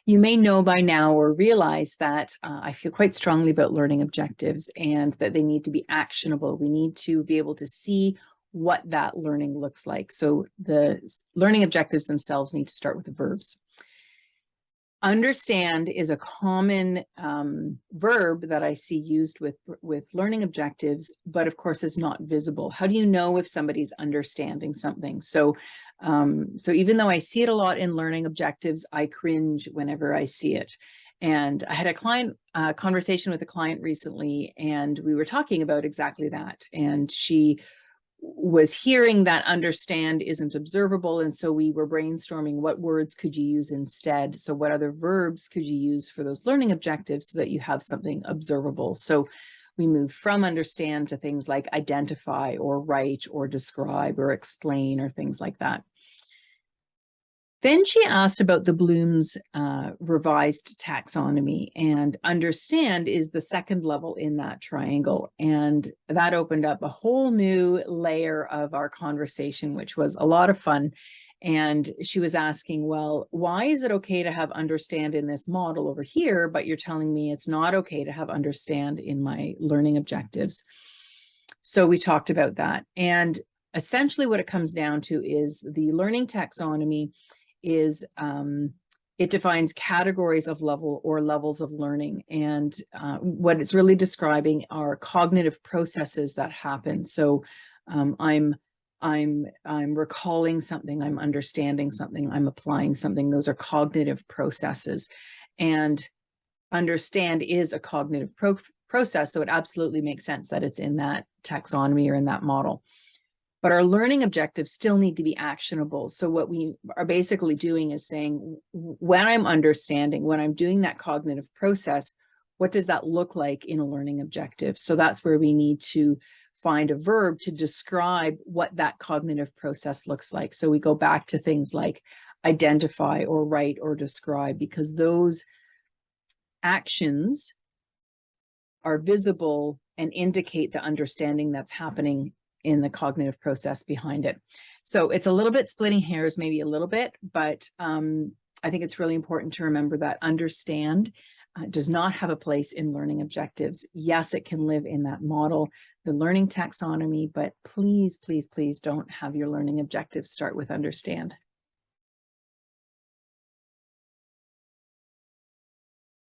You may know by now or realize that I feel quite strongly about learning objectives and that they need to be actionable. We need to be able to see what that learning looks like. So the learning objectives themselves need to start with the verbs. Understand is a common verb that I see used with learning objectives, but of course is not visible. How do you know if somebody's understanding something? So even though I see it a lot in learning objectives, I cringe whenever I see it. And I had a conversation with a client recently, and we were talking about exactly that. And she was hearing that understand isn't observable. And so we were brainstorming what words could you use instead? So what other verbs could you use for those learning objectives so that you have something observable? So we moved from understand to things like identify or write or describe or explain or things like that. Then she asked about the Bloom's revised taxonomy, and understand is the second level in that triangle. And that opened up a whole new layer of our conversation, which was a lot of fun. And she was asking, well, why is it okay to have understand in this model over here, but you're telling me it's not okay to have understand in my learning objectives? So we talked about that. And essentially what it comes down to is the learning taxonomy is it defines categories of level or levels of learning. And what it's really describing are cognitive processes that happen. So I'm recalling something, I'm understanding something, I'm applying something. Those are cognitive processes. And understand is a cognitive process. So it absolutely makes sense that it's in that taxonomy or in that model. But our learning objectives still need to be actionable. So what we are basically doing is saying, when I'm understanding, when I'm doing that cognitive process, what does that look like in a learning objective? So that's where we need to find a verb to describe what that cognitive process looks like. So we go back to things like identify or write or describe, because those actions are visible and indicate the understanding that's happening in the cognitive process behind it. So it's a little bit splitting hairs, maybe a little bit, but I think it's really important to remember that understand does not have a place in learning objectives. Yes, it can live in that model, the learning taxonomy, but please, please, please don't have your learning objectives start with understand.